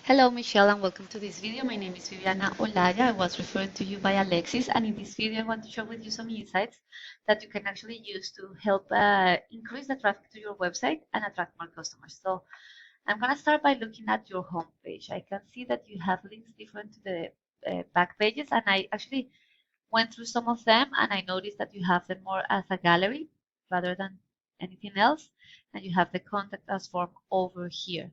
Hello, Michelle, and welcome to this video. My name is Viviana Olaya. I was referred to you by Alexis, and in this video, I want to share with you some insights that you can actually use to help increase the traffic to your website and attract more customers. So, I'm going to start by looking at your home page. I can see that you have links different to the back pages, and I actually went through some of them, and I noticed that you have them more as a gallery rather than anything else, and you have the contact us form over here.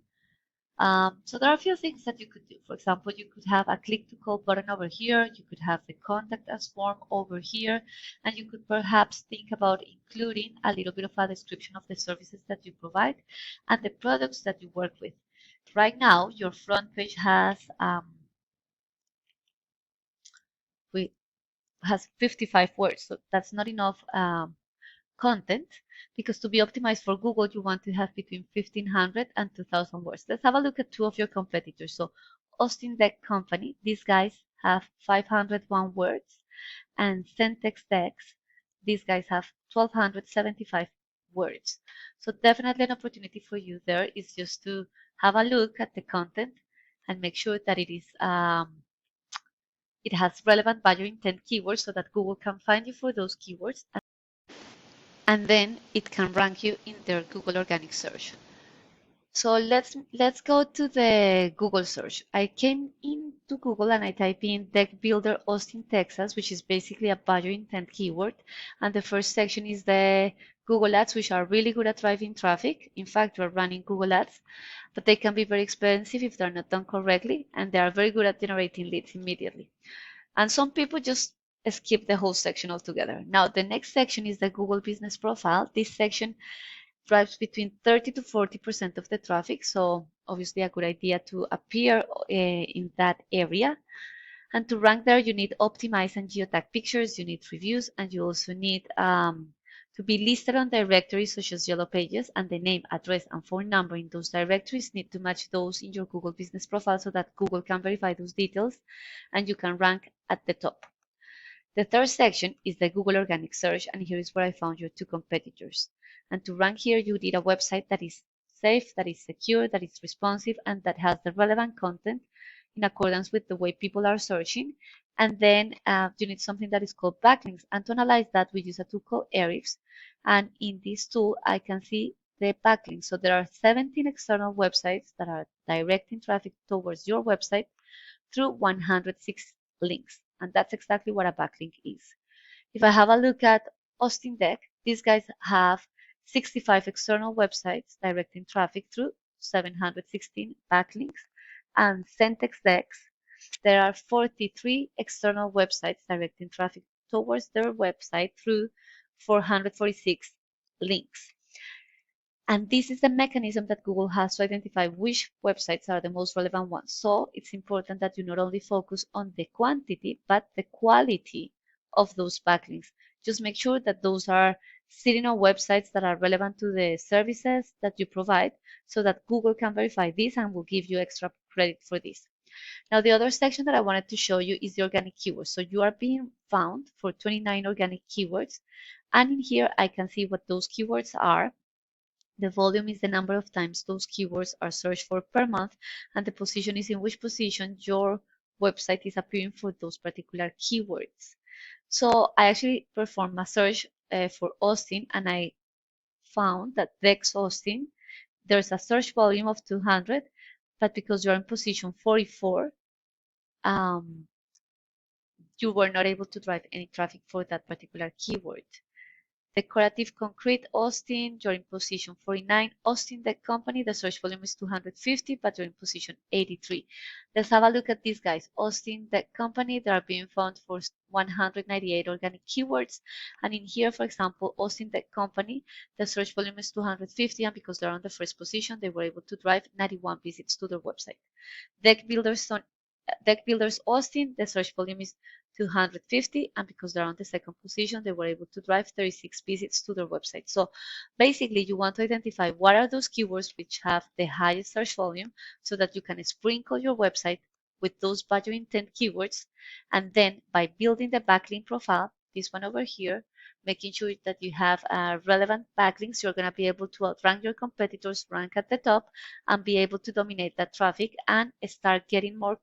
So there are a few things that you could do. For example, you could have a click to call button over here. You could have the contact us form over here. And you could perhaps think about including a little bit of a description of the services that you provide and the products that you work with. Right now, your front page has 55 words, so that's not enough content, because to be optimized for Google, you want to have between 1,500 and 2,000 words. Let's have a look at two of your competitors. So Austin Deck Company, these guys have 501 words, and Centex Decks, these guys have 1,275 words. So definitely an opportunity for you there is just to have a look at the content and make sure that it has relevant buyer intent keywords so that Google can find you for those keywords, and then it can rank you in their Google organic search. So let's go to the Google search. I came into Google and I type in Deck Builder Austin, Texas, which is basically a buyer intent keyword. And the first section is the Google Ads, which are really good at driving traffic. In fact, we're running Google Ads, but they can be very expensive if they're not done correctly, and they are very good at generating leads immediately. And some people just skip the whole section altogether. Now, the next section is the Google Business Profile. This section drives between 30 to 40% of the traffic, so obviously a good idea to appear in that area. And to rank there, you need optimized and geotag pictures, you need reviews, and you also need to be listed on directories such as Yellow Pages, and the name, address, and phone number in those directories need to match those in your Google Business Profile so that Google can verify those details and you can rank at the top. The third section is the Google Organic Search, and here is where I found your two competitors. And to rank here, you need a website that is safe, that is secure, that is responsive, and that has the relevant content in accordance with the way people are searching. And then you need something that is called backlinks. And to analyze that, we use a tool called Ahrefs. And in this tool, I can see the backlinks. So there are 17 external websites that are directing traffic towards your website through 106 links. And that's exactly what a backlink is. If I have a look at Austin Deck, these guys have 65 external websites directing traffic through 716 backlinks. And Centex Decks, there are 43 external websites directing traffic towards their website through 446 links. And this is the mechanism that Google has to identify which websites are the most relevant ones. So it's important that you not only focus on the quantity, but the quality of those backlinks. Just make sure that those are sitting on websites that are relevant to the services that you provide so that Google can verify this and will give you extra credit for this. Now, the other section that I wanted to show you is the organic keywords. So you are being found for 29 organic keywords. And in here, I can see what those keywords are. The volume is the number of times those keywords are searched for per month, and the position is in which position your website is appearing for those particular keywords. So I actually performed a search for Austin, and I found that Dex Austin, there's a search volume of 200, but because you're in position 44, you were not able to drive any traffic for that particular keyword. Decorative Concrete Austin, you're in position 49. Austin Deck Company, the search volume is 250, but you're in position 83. Let's have a look at these guys. Austin Deck Company, they are being found for 198 organic keywords. And in here, for example, Austin Deck Company, the search volume is 250, and because they're on the first position, they were able to drive 91 visits to their website. Deck Builders Austin, the search volume is 250, and because they're on the second position, they were able to drive 36 visits to their website. So basically, you want to identify what are those keywords which have the highest search volume so that you can sprinkle your website with those buyer intent keywords. And then by building the backlink profile, this one over here, making sure that you have relevant backlinks, you're going to be able to outrank your competitors, rank at the top, and be able to dominate that traffic and start getting more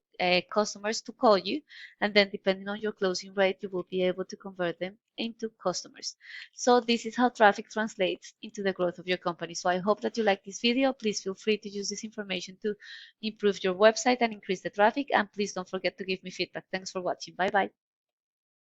customers to call you. And then depending on your closing rate, you will be able to convert them into customers. So this is how traffic translates into the growth of your company. So I hope that you like this video. Please feel free to use this information to improve your website and increase the traffic. And please don't forget to give me feedback. Thanks for watching. Bye bye.